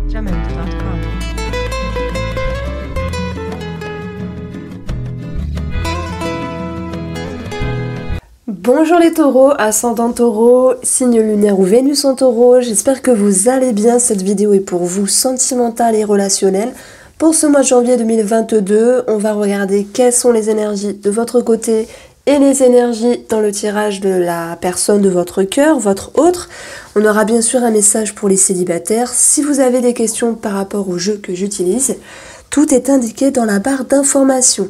jamendo.com. Bonjour les taureaux, ascendant taureau, signe lunaire ou Vénus en taureau, j'espère que vous allez bien. Cette vidéo est pour vous sentimentale et relationnelle. Pour ce mois de janvier 2022, on va regarder quelles sont les énergies de votre côté et les énergies dans le tirage de la personne de votre cœur, votre autre. On aura bien sûr un message pour les célibataires. Si vous avez des questions par rapport au jeu que j'utilise, tout est indiqué dans la barre d'informations.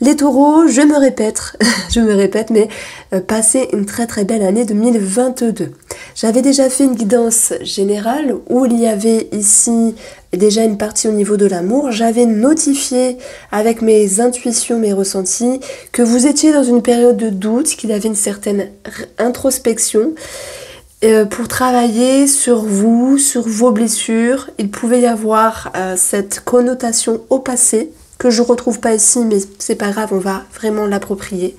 Les taureaux, je me répète, mais passez une très belle année 2022. J'avais déjà fait une guidance générale où il y avait ici déjà une partie au niveau de l'amour. J'avais notifié avec mes intuitions, mes ressentis, que vous étiez dans une période de doute, qu'il y avait une certaine introspection. Pour travailler sur vous, sur vos blessures. Il pouvait y avoir cette connotation au passé, que je retrouve pas ici, mais c'est pas grave, on va vraiment l'approprier.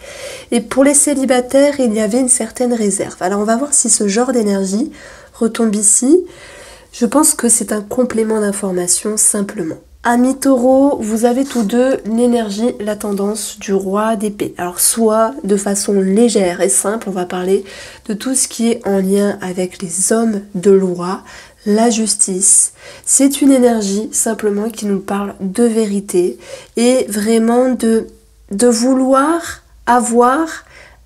Et pour les célibataires, il y avait une certaine réserve. Alors on va voir si ce genre d'énergie retombe ici. Je pense que c'est un complément d'information simplement. Amis taureaux, vous avez tous deux l'énergie, la tendance du roi d'épée. Alors soit de façon légère et simple, on va parler de tout ce qui est en lien avec les hommes de loi, la justice. C'est une énergie simplement qui nous parle de vérité et vraiment de vouloir avoir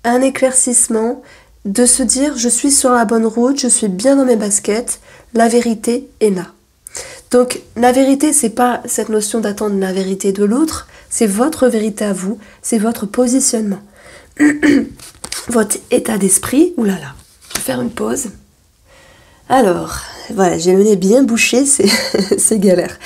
un éclaircissement, de se dire je suis sur la bonne route, je suis bien dans mes baskets, la vérité est là. Donc la vérité, c'est pas cette notion d'attendre la vérité de l'autre, c'est votre vérité à vous, c'est votre positionnement. Votre état d'esprit, oulala, je vais faire une pause. Alors, voilà, j'ai le nez bien bouché, c'est galère.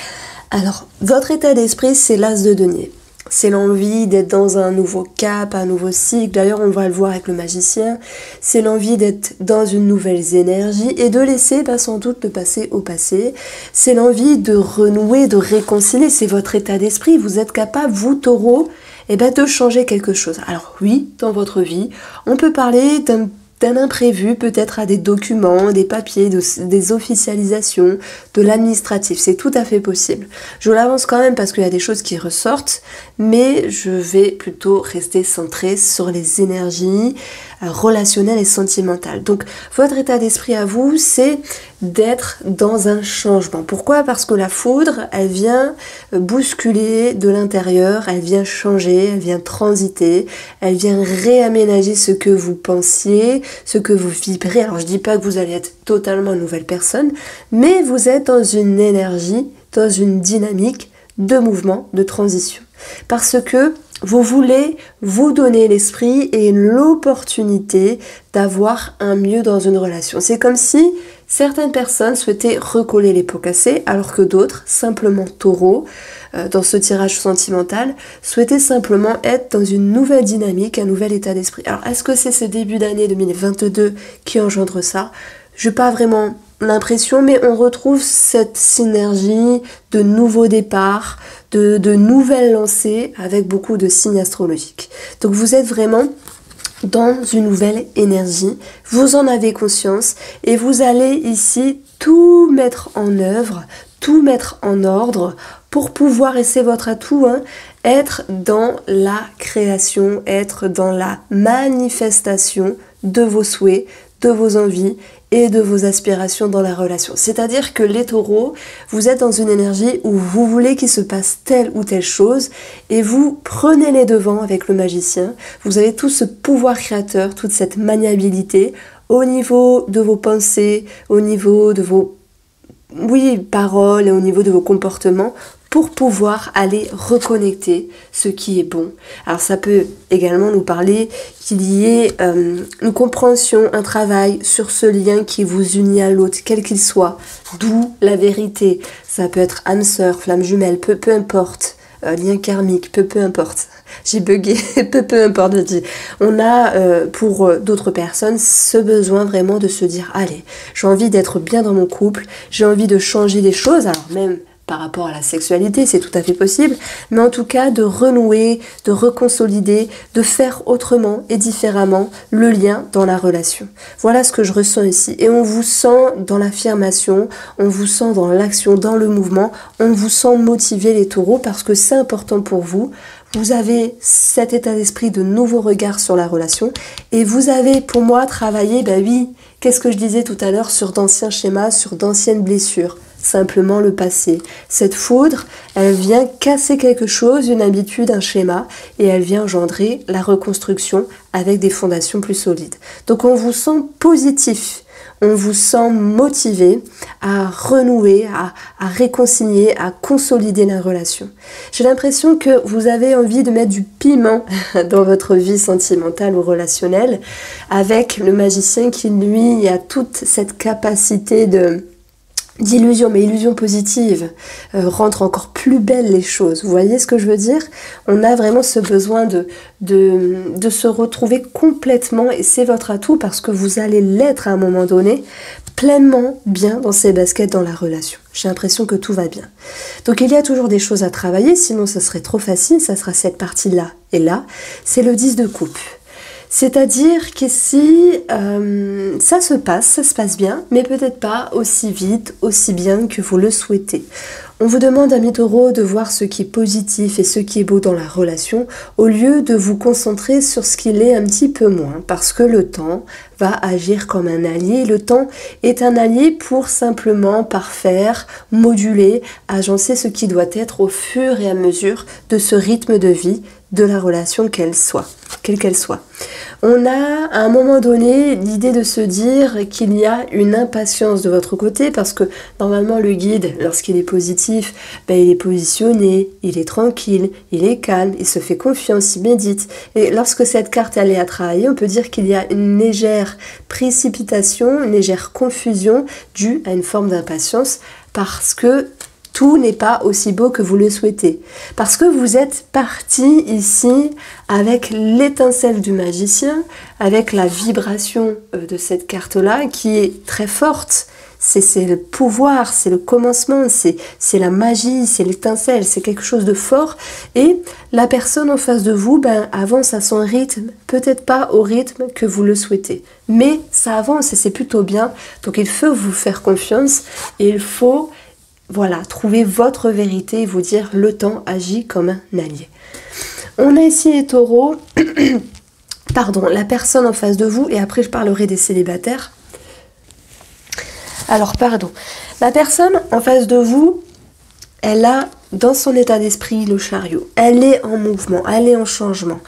Alors, votre état d'esprit, c'est l'as de denier. C'est l'envie d'être dans un nouveau cap, un nouveau cycle. D'ailleurs, on va le voir avec le magicien. C'est l'envie d'être dans une nouvelle énergie et de laisser, sans doute, le passé au passé. C'est l'envie de renouer, de réconcilier. C'est votre état d'esprit. Vous êtes capable, vous, taureau, de changer quelque chose. Alors oui, dans votre vie, on peut parler d'un imprévu, peut-être à des documents, des papiers, des officialisations, de l'administratif. C'est tout à fait possible. Je l'avance quand même parce qu'il y a des choses qui ressortent, mais je vais plutôt rester centrée sur les énergies relationnelles et sentimentales. Donc, votre état d'esprit à vous, c'est d'être dans un changement. Pourquoi ? Parce que la foudre, elle vient bousculer de l'intérieur, elle vient changer, elle vient transiter, elle vient réaménager ce que vous pensiez, ce que vous vibrez. Alors je dis pas que vous allez être totalement une nouvelle personne, mais vous êtes dans une énergie, dans une dynamique de mouvement, de transition. Parce que vous voulez vous donner l'esprit et l'opportunité d'avoir un mieux dans une relation. C'est comme si certaines personnes souhaitaient recoller les pots cassés, alors que d'autres, simplement taureaux, dans ce tirage sentimental, souhaitaient simplement être dans une nouvelle dynamique, un nouvel état d'esprit. Alors, est-ce que c'est ce début d'année 2022 qui engendre ça ? Je n'ai pas vraiment l'impression, mais on retrouve cette synergie de nouveaux départs, de nouvelles lancées avec beaucoup de signes astrologiques. Donc vous êtes vraiment dans une nouvelle énergie, vous en avez conscience et vous allez ici tout mettre en œuvre, tout mettre en ordre pour pouvoir, et c'est votre atout, être dans la création, être dans la manifestation de vos souhaits, de vos envies et de vos aspirations dans la relation. C'est-à-dire que les taureaux, vous êtes dans une énergie où vous voulez qu'il se passe telle ou telle chose et vous prenez les devants avec le magicien. Vous avez tout ce pouvoir créateur, toute cette maniabilité au niveau de vos pensées, au niveau de vos paroles et au niveau de vos comportements pour pouvoir aller reconnecter ce qui est bon. Alors ça peut également nous parler qu'il y ait une compréhension, un travail sur ce lien qui vous unit à l'autre, quel qu'il soit, d'où la vérité. Ça peut être âme sœur, flamme jumelle, peu importe, lien karmique, peu importe. J'ai bugué, peu importe, je dis. On a pour d'autres personnes ce besoin vraiment de se dire, allez, j'ai envie d'être bien dans mon couple, j'ai envie de changer des choses, alors même par rapport à la sexualité, c'est tout à fait possible, mais en tout cas de renouer, de reconsolider, de faire autrement et différemment le lien dans la relation. Voilà ce que je ressens ici. Et on vous sent dans l'affirmation, on vous sent dans l'action, dans le mouvement, on vous sent motivé les taureaux parce que c'est important pour vous. Vous avez cet état d'esprit de nouveau regard sur la relation et vous avez pour moi travaillé, ben oui, qu'est-ce que je disais tout à l'heure sur d'anciens schémas, sur d'anciennes blessures, simplement le passé. Cette foudre, elle vient casser quelque chose, une habitude, un schéma et elle vient engendrer la reconstruction avec des fondations plus solides. Donc on vous sent positif. On vous sent motivé à renouer, à réconcilier, à consolider la relation. J'ai l'impression que vous avez envie de mettre du piment dans votre vie sentimentale ou relationnelle avec le magicien qui, lui, a toute cette capacité d'illusion, mais illusion positive, rendre encore plus belles les choses. Vous voyez ce que je veux dire? On a vraiment ce besoin de se retrouver complètement, et c'est votre atout parce que vous allez l'être à un moment donné, pleinement bien dans ses baskets dans la relation. J'ai l'impression que tout va bien. Donc il y a toujours des choses à travailler, sinon ça serait trop facile, ça sera cette partie-là. Et là, c'est le 10 de coupe. C'est-à-dire qu'ici, ça se passe bien, mais peut-être pas aussi vite, aussi bien que vous le souhaitez. On vous demande, amis taureaux, de voir ce qui est positif et ce qui est beau dans la relation, au lieu de vous concentrer sur ce qui l'est un petit peu moins, parce que le temps va agir comme un allié. Le temps est un allié pour simplement parfaire, moduler, agencer ce qui doit être au fur et à mesure de ce rythme de vie de la relation quelle qu'elle soit. On a à un moment donné l'idée de se dire qu'il y a une impatience de votre côté parce que normalement le guide, lorsqu'il est positif, ben, il est positionné, il est tranquille, il est calme, il se fait confiance, il médite. Et lorsque cette carte elle est à travailler, on peut dire qu'il y a une légère précipitation, une légère confusion due à une forme d'impatience parce que tout n'est pas aussi beau que vous le souhaitez. Parce que vous êtes parti ici avec l'étincelle du magicien, avec la vibration de cette carte-là qui est très forte. C'est le pouvoir, c'est le commencement, c'est la magie, c'est l'étincelle, c'est quelque chose de fort. Et la personne en face de vous avance à son rythme, peut-être pas au rythme que vous le souhaitez. Mais ça avance et c'est plutôt bien. Donc il faut vous faire confiance et il faut... Voilà, trouver votre vérité et vous dire le temps agit comme un allié. On a ici les taureaux, pardon, la personne en face de vous, et après je parlerai des célibataires. Alors, pardon, la personne en face de vous, elle a dans son état d'esprit le chariot. Elle est en mouvement, elle est en changement.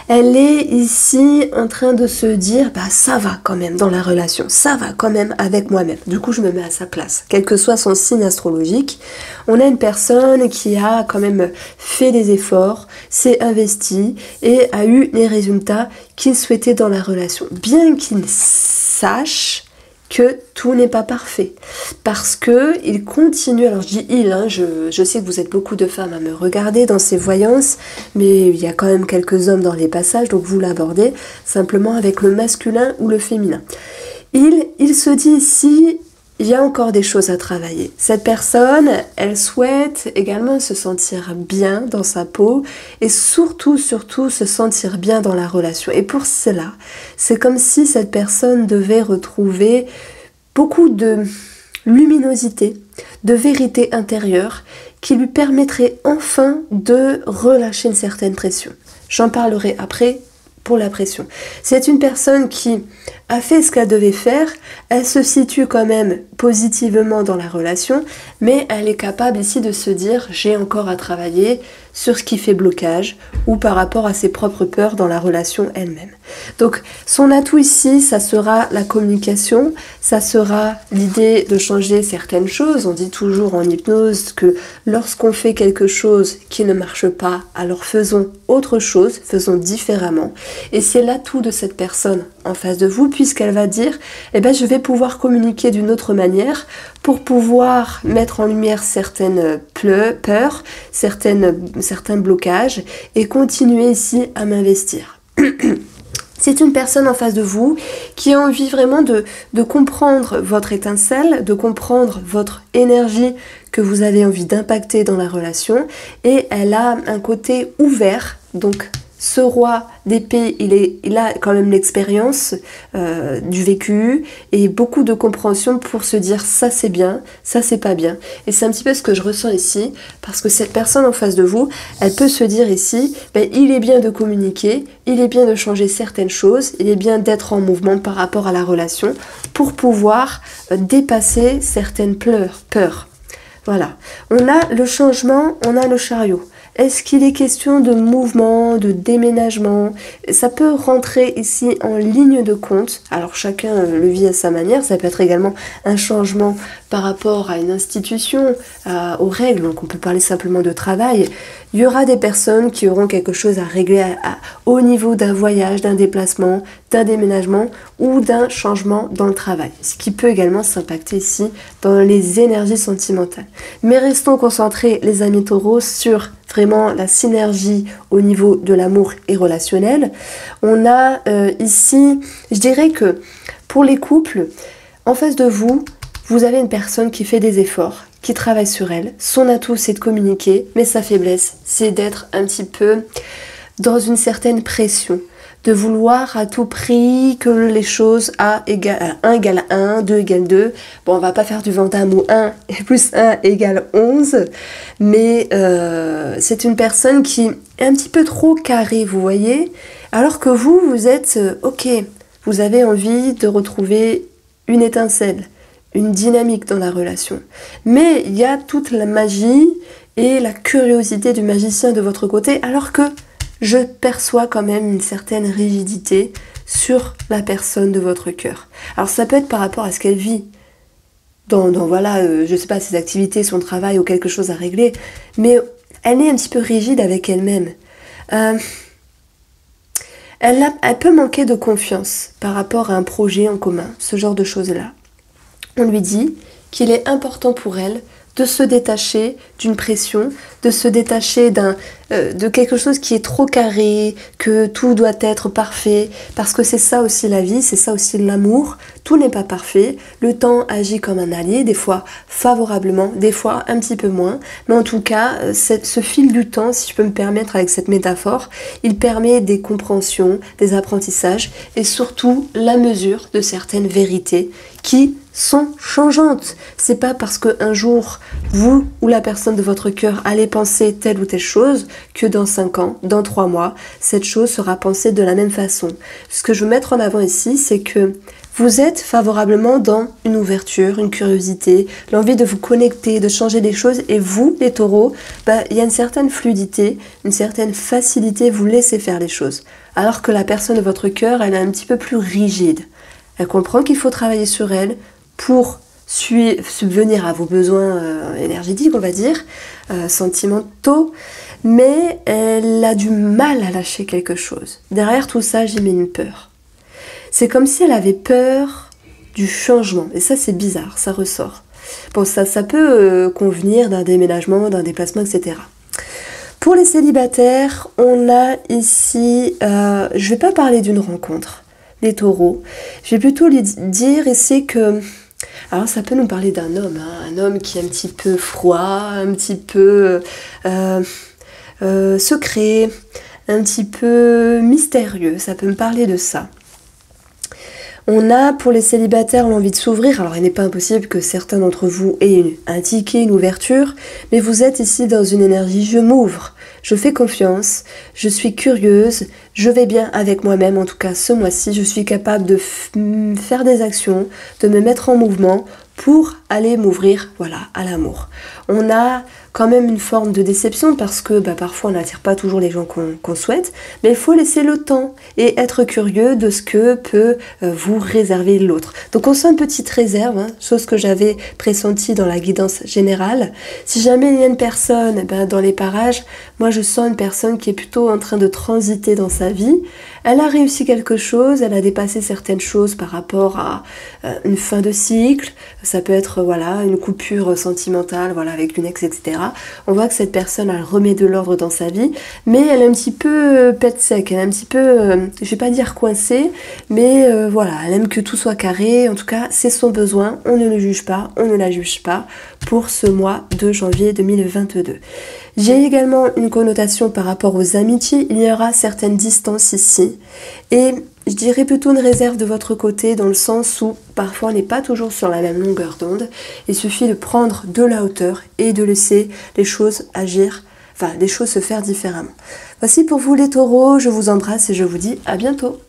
Elle est ici en train de se dire, bah ça va quand même dans la relation, ça va quand même avec moi-même. Du coup, je me mets à sa place. Quel que soit son signe astrologique, on a une personne qui a quand même fait des efforts, s'est investi et a eu les résultats qu'il souhaitait dans la relation. Bien qu'il sache que tout n'est pas parfait, parce que il continue, alors je dis il, je sais que vous êtes beaucoup de femmes à me regarder dans ces voyances, mais il y a quand même quelques hommes dans les passages, donc vous l'abordez simplement avec le masculin ou le féminin. Il se dit ici, il y a encore des choses à travailler. Cette personne, elle souhaite également se sentir bien dans sa peau et surtout se sentir bien dans la relation. Et pour cela, c'est comme si cette personne devait retrouver beaucoup de luminosité, de vérité intérieure qui lui permettrait enfin de relâcher une certaine pression. J'en parlerai après pour la pression. C'est une personne qui a fait ce qu'elle devait faire, elle se situe quand même positivement dans la relation, mais elle est capable ici de se dire j'ai encore à travailler sur ce qui fait blocage ou par rapport à ses propres peurs dans la relation elle-même. Donc son atout ici, ça sera la communication, ça sera l'idée de changer certaines choses. On dit toujours en hypnose que lorsqu'on fait quelque chose qui ne marche pas, alors faisons autre chose, faisons différemment. Et c'est l'atout de cette personne en face de vous, puisqu'elle va dire eh ben, je vais pouvoir communiquer d'une autre manière pour pouvoir mettre en lumière certaines peurs, certains blocages et continuer ici à m'investir. C'est une personne en face de vous qui a envie vraiment de comprendre votre étincelle, de comprendre votre énergie que vous avez envie d'impacter dans la relation, et elle a un côté ouvert. Donc ce roi d'épée, il a quand même l'expérience du vécu et beaucoup de compréhension pour se dire ça c'est bien, ça c'est pas bien. Et c'est un petit peu ce que je ressens ici, parce que cette personne en face de vous, elle peut se dire ici, ben, il est bien de communiquer, il est bien de changer certaines choses, il est bien d'être en mouvement par rapport à la relation pour pouvoir dépasser certaines peurs. Voilà, on a le changement, on a le chariot. Est-ce qu'il est question de mouvement, de déménagement? Ça peut rentrer ici en ligne de compte. Alors chacun le vit à sa manière. Ça peut être également un changement par rapport à une institution, aux règles. Donc on peut parler simplement de travail. Il y aura des personnes qui auront quelque chose à régler au niveau d'un voyage, d'un déplacement, d'un déménagement ou d'un changement dans le travail. Ce qui peut également s'impacter ici dans les énergies sentimentales. Mais restons concentrés, les amis taureaux, sur vraiment la synergie au niveau de l'amour et relationnel. On a ici, je dirais que pour les couples, en face de vous, vous avez une personne qui fait des efforts, qui travaille sur elle. Son atout, c'est de communiquer, mais sa faiblesse, c'est d'être un petit peu dans une certaine pression, de vouloir à tout prix que les choses 1 égale 1, 2 égale 2. Bon, on va pas faire du Vandame où 1 plus 1 égale 11, mais c'est une personne qui est un petit peu trop carrée, vous voyez, alors que vous êtes ok, vous avez envie de retrouver une étincelle, une dynamique dans la relation. Mais il y a toute la magie et la curiosité du magicien de votre côté, alors que je perçois quand même une certaine rigidité sur la personne de votre cœur. Alors ça peut être par rapport à ce qu'elle vit, dans voilà, je sais pas, ses activités, son travail ou quelque chose à régler, mais elle est un petit peu rigide avec elle-même. Elle peut manquer de confiance par rapport à un projet en commun, ce genre de choses-là. On lui dit qu'il est important pour elle de se détacher d'une pression, de se détacher de quelque chose qui est trop carré, que tout doit être parfait, parce que c'est ça aussi la vie, c'est ça aussi l'amour. Tout n'est pas parfait, le temps agit comme un allié, des fois favorablement, des fois un petit peu moins, mais en tout cas, ce fil du temps, si je peux me permettre avec cette métaphore, il permet des compréhensions, des apprentissages et surtout la mesure de certaines vérités qui sont changeantes. C'est pas parce qu'un jour, vous ou la personne de votre cœur allez penser telle ou telle chose que dans 5 ans, dans 3 mois, cette chose sera pensée de la même façon. Ce que je veux mettre en avant ici, c'est que vous êtes favorablement dans une ouverture, une curiosité, l'envie de vous connecter, de changer des choses. Et vous, les taureaux, il y a une certaine fluidité, une certaine facilité, vous laissez faire les choses. Alors que la personne de votre cœur, elle est un petit peu plus rigide. Elle comprend qu'il faut travailler sur elle pour subvenir à vos besoins énergétiques, on va dire, sentimentaux, mais elle a du mal à lâcher quelque chose. Derrière tout ça, j'y mets une peur. C'est comme si elle avait peur du changement, et ça c'est bizarre, ça ressort. Bon, ça peut convenir d'un déménagement, d'un déplacement, etc. Pour les célibataires, on a ici, je vais pas parler d'une rencontre, des taureaux, je vais plutôt lui dire ici que, alors ça peut nous parler d'un homme, hein, un homme qui est un petit peu froid, un petit peu secret, un petit peu mystérieux, ça peut me parler de ça. On a pour les célibataires l'envie de s'ouvrir, alors il n'est pas impossible que certains d'entre vous aient un ticket, une ouverture, mais vous êtes ici dans une énergie, je m'ouvre, je fais confiance, je suis curieuse, je vais bien avec moi-même, en tout cas ce mois-ci, je suis capable de faire des actions, de me mettre en mouvement pour aller m'ouvrir, voilà, à l'amour. On a quand même une forme de déception parce que parfois on n'attire pas toujours les gens qu'on souhaite, mais il faut laisser le temps et être curieux de ce que peut vous réserver l'autre. Donc on sent une petite réserve, hein, chose que j'avais pressentie dans la guidance générale. Si jamais il y a une personne dans les parages, moi je sens une personne qui est plutôt en train de transiter dans sa vie. Elle a réussi quelque chose, elle a dépassé certaines choses par rapport à une fin de cycle, ça peut être voilà une coupure sentimentale, voilà avec une ex, etc. On voit que cette personne elle remet de l'ordre dans sa vie, mais elle est un petit peu pète sec, elle est un petit peu, je vais pas dire coincée, mais voilà, elle aime que tout soit carré, en tout cas c'est son besoin, on ne le juge pas, on ne la juge pas pour ce mois de janvier 2022. J'ai également une connotation par rapport aux amitiés, il y aura certaines distances ici, et je dirais plutôt une réserve de votre côté dans le sens où parfois on n'est pas toujours sur la même longueur d'onde, il suffit de prendre de la hauteur et de laisser les choses agir, enfin les choses se faire différemment. Voici pour vous les taureaux, je vous embrasse et je vous dis à bientôt.